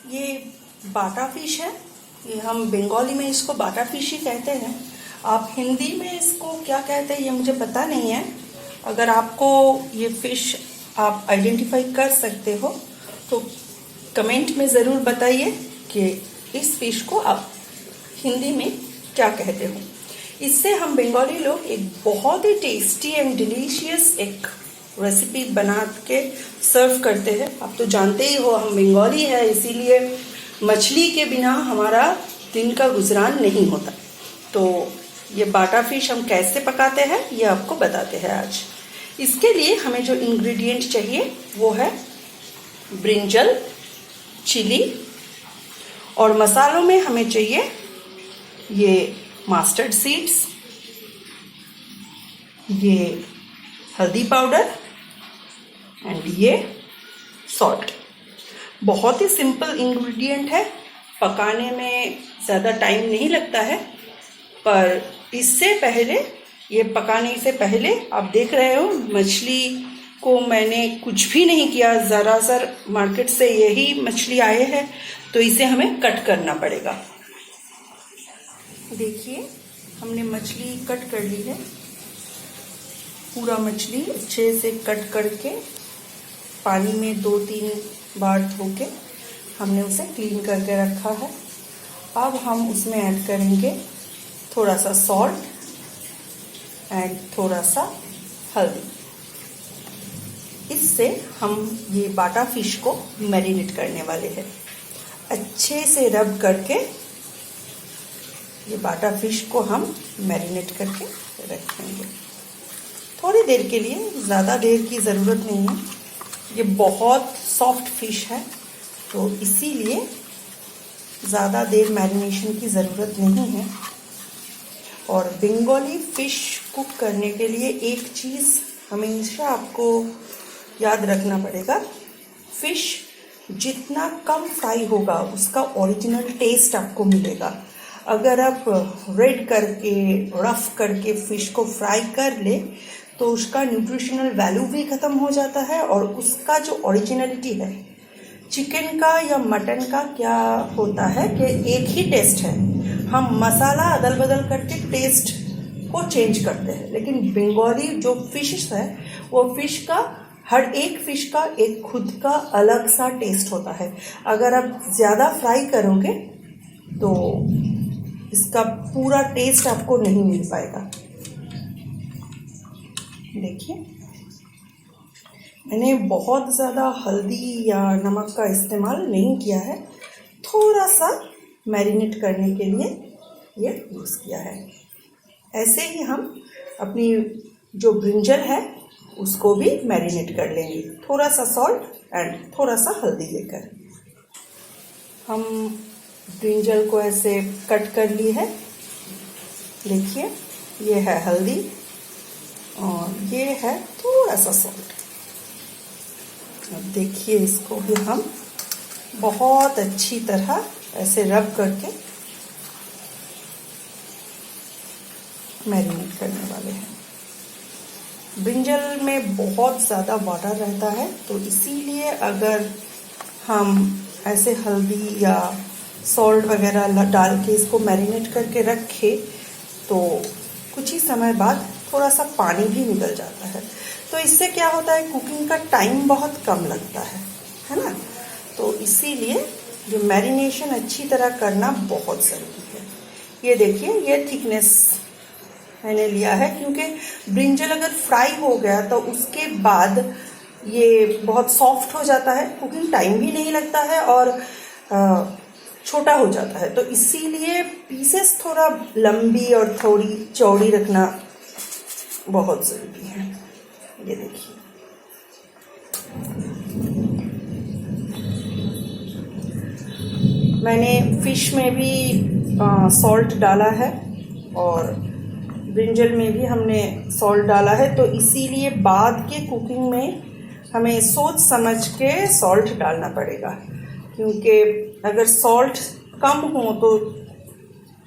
ये बाटा फिश है। ये हम बंगाली में इसको बाटा फिश ही कहते हैं। आप हिंदी में इसको क्या कहते हैं ये मुझे पता नहीं है। अगर आपको ये फिश आप आइडेंटिफाई कर सकते हो तो कमेंट में ज़रूर बताइए कि इस फिश को आप हिंदी में क्या कहते हो। इससे हम बंगाली लोग एक बहुत ही टेस्टी एंड डिलीशियस एक रेसिपी बना के सर्व करते हैं। आप तो जानते ही हो हम बंगाली है, इसीलिए मछली के बिना हमारा दिन का गुजरान नहीं होता। तो ये बाटा फिश हम कैसे पकाते हैं ये आपको बताते हैं आज। इसके लिए हमें जो इंग्रेडिएंट चाहिए वो है ब्रिंजल, चिली और मसालों में हमें चाहिए ये मस्टर्ड सीड्स, ये हल्दी पाउडर एंड ये सॉल्ट। बहुत ही सिंपल इंग्रेडिएंट है, पकाने में ज़्यादा टाइम नहीं लगता है। पर इससे पहले ये पकाने से पहले आप देख रहे हो मछली को मैंने कुछ भी नहीं किया, ज़रा मार्केट से यही मछली आए हैं तो इसे हमें कट करना पड़ेगा। देखिए हमने मछली कट कर ली है, पूरा मछली अच्छे से कट करके पानी में 2-3 बार धो के हमने उसे क्लीन करके रखा है। अब हम उसमें ऐड करेंगे थोड़ा सा सॉल्ट एंड थोड़ा सा हल्दी। इससे हम ये बाटा फिश को मैरिनेट करने वाले हैं। अच्छे से रब करके ये बाटा फिश को हम मैरिनेट करके रखेंगे थोड़ी देर के लिए, ज़्यादा देर की ज़रूरत नहीं है। ये बहुत सॉफ्ट फिश है तो इसीलिए ज़्यादा देर मैरिनेशन की ज़रूरत नहीं है। और बंगाली फ़िश कुक करने के लिए एक चीज़ हमेशा आपको याद रखना पड़ेगा, फ़िश जितना कम फ्राई होगा उसका ओरिजिनल टेस्ट आपको मिलेगा। अगर आप रेड करके रफ करके फ़िश को फ्राई कर ले तो उसका न्यूट्रिशनल वैल्यू भी ख़त्म हो जाता है और उसका जो ओरिजिनलिटी है चिकन का या मटन का क्या होता है कि एक ही टेस्ट है, हम मसाला अदल बदल करके टेस्ट को चेंज करते हैं। लेकिन बंगाली जो फिश है वो फिश का हर एक फिश का एक खुद का अलग सा टेस्ट होता है। अगर आप ज़्यादा फ्राई करोगे तो इसका पूरा टेस्ट आपको नहीं मिल पाएगा। देखिए मैंने बहुत ज़्यादा हल्दी या नमक का इस्तेमाल नहीं किया है, थोड़ा सा मैरिनेट करने के लिए ये यूज़ किया है। ऐसे ही हम अपनी जो ब्रिंजल है उसको भी मैरिनेट कर लेंगे, थोड़ा सा सॉल्ट एंड थोड़ा सा हल्दी लेकर। हम ब्रिंजल को ऐसे कट कर ली है। देखिए ये है हल्दी और ये है थोड़ा सा सॉल्ट। अब देखिए इसको भी हम बहुत अच्छी तरह ऐसे रब करके मैरिनेट करने वाले हैं। ब्रिंजल में बहुत ज़्यादा वाटर रहता है तो इसीलिए अगर हम ऐसे हल्दी या सॉल्ट वगैरह डाल के इसको मैरिनेट करके रखें तो कुछ ही समय बाद थोड़ा सा पानी भी निकल जाता है। तो इससे क्या होता है, कुकिंग का टाइम बहुत कम लगता है ना। तो इसीलिए जो मैरिनेशन अच्छी तरह करना बहुत ज़रूरी है। ये देखिए ये थिकनेस मैंने लिया है क्योंकि ब्रिंजल अगर फ्राई हो गया तो उसके बाद ये बहुत सॉफ्ट हो जाता है, कुकिंग टाइम भी नहीं लगता है और छोटा हो जाता है। तो इसीलिए पीसेस थोड़ा लंबी और थोड़ी चौड़ी रखना बहुत ज़रूरी है। ये देखिए मैंने फिश में भी सॉल्ट डाला है और ब्रिंजल में भी हमने सॉल्ट डाला है। तो इसीलिए बाद के कुकिंग में हमें सोच समझ के सॉल्ट डालना पड़ेगा, क्योंकि अगर सॉल्ट कम हो तो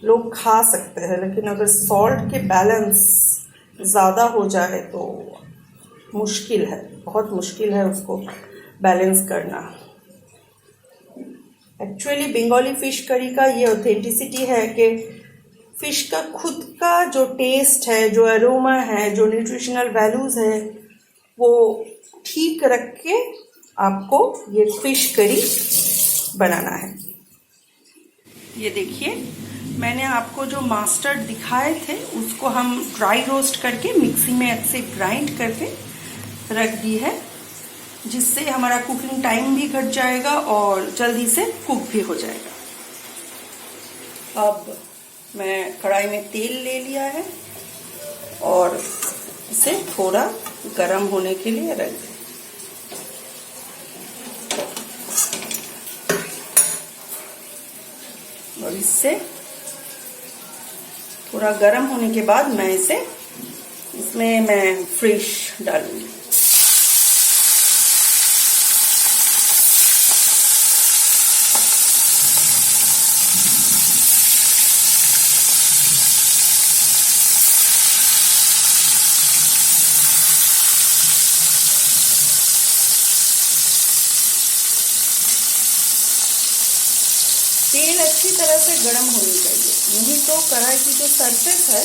लोग खा सकते हैं, लेकिन अगर सॉल्ट के बैलेंस ज़्यादा हो जाए तो मुश्किल है, बहुत मुश्किल है उसको बैलेंस करना। एक्चुअली बंगाली फिश करी का ये ऑथेंटिसिटी है कि फिश का खुद का जो टेस्ट है, जो अरोमा है, जो न्यूट्रिशनल वैल्यूज है, वो ठीक रख के आपको ये फिश करी बनाना है। ये देखिए, मैंने आपको जो मास्टर्ड दिखाए थे उसको हम ड्राई रोस्ट करके मिक्सी में अच्छे ग्राइंड करके रख दी है, जिससे हमारा कुकिंग टाइम भी घट जाएगा और जल्दी से कुक भी हो जाएगा। अब मैं कढ़ाई में तेल ले लिया है और इसे थोड़ा गरम होने के लिए रख दें। और इससे थोड़ा गरम होने के बाद मैं इसमें फिश डालूंगी। तेल अच्छी तरह से गर्म होनी चाहिए, नहीं तो कढ़ाई की जो सरफेस है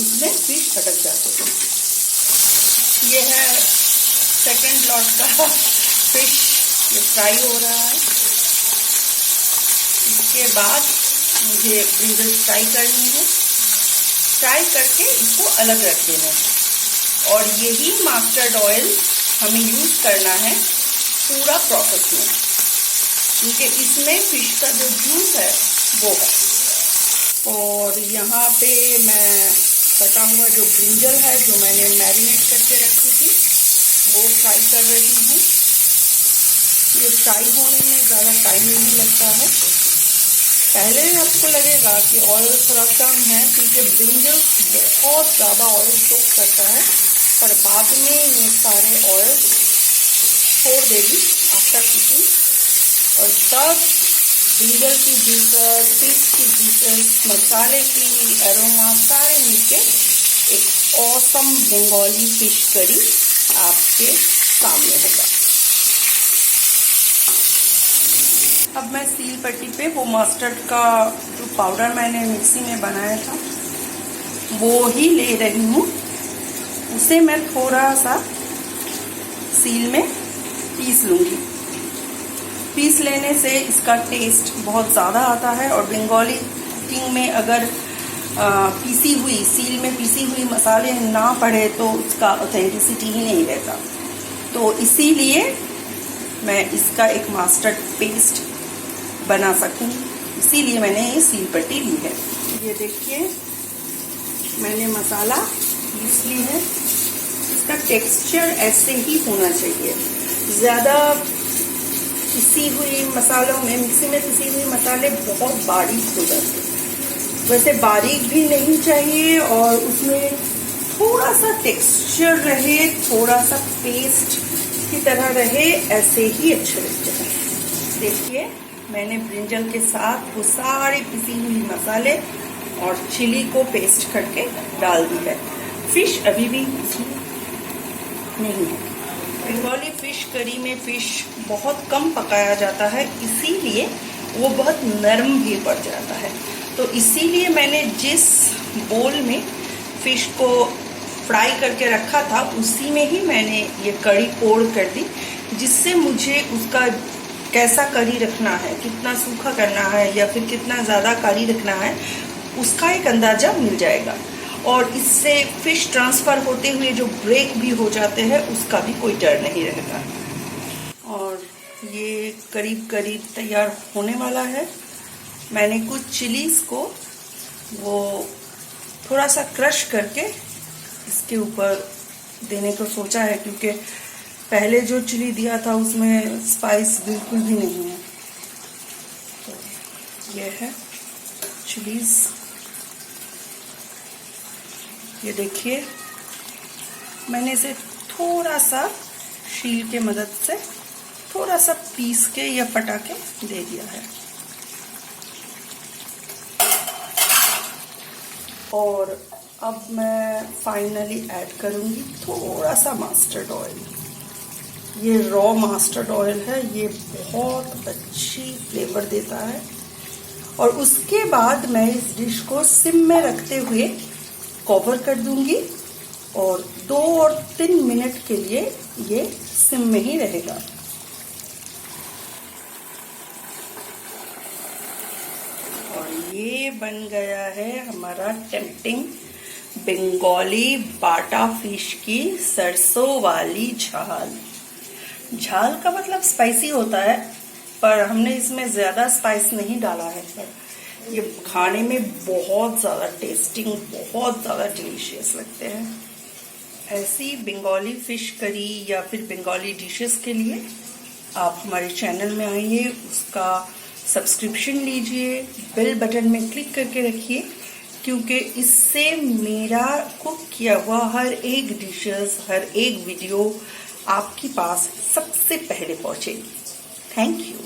उसमें फिश अटक जाते हैं। ये है सेकंड लॉट का फिश, ये फ्राई हो रहा है। इसके बाद मुझे ब्रिंजल फ्राई करनी है, फ्राई करके इसको अलग रख देना है। और यही मस्टर्ड ऑयल हमें यूज करना है पूरा प्रोसेस में, क्योंकि इसमें फिश का जो जूस है वो है। और यहाँ पे मैं कटा हुआ जो ब्रिंजल है, जो मैंने मैरिनेट करके रखी थी, वो फ्राई कर रही हूँ। ये फ्राई होने में ज़्यादा टाइम नहीं लगता है। पहले आपको लगेगा कि ऑयल थोड़ा कम है, क्योंकि ब्रिंजल बहुत ज़्यादा ऑयल सोक करता है, पर बाद में ये सारे ऑयल छोड़ देगी आफ्टर कुकिंग। और तब ब्रिंजल की जूसर, फिश की जूसर, मसाले की अरोमा सारे मिलके एक ऑसम बंगाली फिश करी आपके सामने होगा। अब मैं सील पट्टी पे वो मस्टर्ड का जो पाउडर मैंने मिक्सी में बनाया था वो ही ले रही हूँ। उसे मैं थोड़ा सा सील में पीस लूँगी। पीस लेने से इसका टेस्ट बहुत ज़्यादा आता है, और बंगाली कुकिंग में अगर पीसी हुई सील में पीसी हुई मसाले ना पड़े तो उसका ऑथेंटिसिटी ही नहीं रहता। तो इसीलिए मैं इसका एक मास्टर्ड पेस्ट बना सकूं, इसीलिए मैंने ये सील पट्टी ली है। ये देखिए, मैंने मसाला पीस ली है। इसका टेक्सचर ऐसे ही होना चाहिए। ज़्यादा पिसी हुई मसालों में, मिक्सी में पिसी हुई मसाले बहुत बारीक हो जाते हैं, वैसे बारीक भी नहीं चाहिए, और उसमें थोड़ा सा टेक्सचर रहे, थोड़ा सा पेस्ट की तरह रहे, ऐसे ही अच्छे लगते हैं। देखिए, मैंने ब्रिंजल के साथ वो सारे पिसी हुई मसाले और चिली को पेस्ट करके डाल दी है। फिश अभी भी नहीं है। बंगाली फिश करी में फिश बहुत कम पकाया जाता है, इसीलिए वो बहुत नरम भी पड़ जाता है। तो इसीलिए मैंने जिस बोल में फिश को फ्राई करके रखा था उसी में ही मैंने ये करी पोड़ कर दी, जिससे मुझे उसका कैसा करी रखना है, कितना सूखा करना है या फिर कितना ज़्यादा करी रखना है, उसका एक अंदाज़ा मिल जाएगा। और इससे फिश ट्रांसफ़र होते हुए जो ब्रेक भी हो जाते हैं उसका भी कोई डर नहीं रहता। और ये करीब करीब तैयार होने वाला है। मैंने कुछ चिलीज़ को वो थोड़ा सा क्रश करके इसके ऊपर देने को सोचा है, क्योंकि पहले जो चिली दिया था उसमें स्पाइस बिल्कुल भी नहीं है। तो ये है चिलीज़। ये देखिए, मैंने इसे थोड़ा सा शील के मदद से थोड़ा सा पीस के या फटा के दे दिया है। और अब मैं फाइनली ऐड करूंगी थोड़ा सा मस्टर्ड ऑयल। ये रॉ मस्टर्ड ऑयल है, ये बहुत अच्छी फ्लेवर देता है। और उसके बाद मैं इस डिश को सिम में रखते हुए कवर कर दूंगी और 2 और 3 मिनट के लिए ये सिम में ही रहेगा। और ये बन गया है हमारा टेम्पटिंग बंगाली बाटा फिश की सरसों वाली झाल। झाल का मतलब स्पाइसी होता है, पर हमने इसमें ज्यादा स्पाइस नहीं डाला है, पर ये खाने में बहुत ज्यादा टेस्टिंग, बहुत ज्यादा डिलीशियस लगते हैं। ऐसी बंगाली फिश करी या फिर बंगाली डिशेस के लिए आप हमारे चैनल में आइए, उसका सब्सक्रिप्शन लीजिए, बेल बटन में क्लिक करके रखिए, क्योंकि इससे मेरा कुक किया हुआ हर एक डिशेस, हर एक वीडियो आपके पास सबसे पहले पहुंचेगी। Thank you.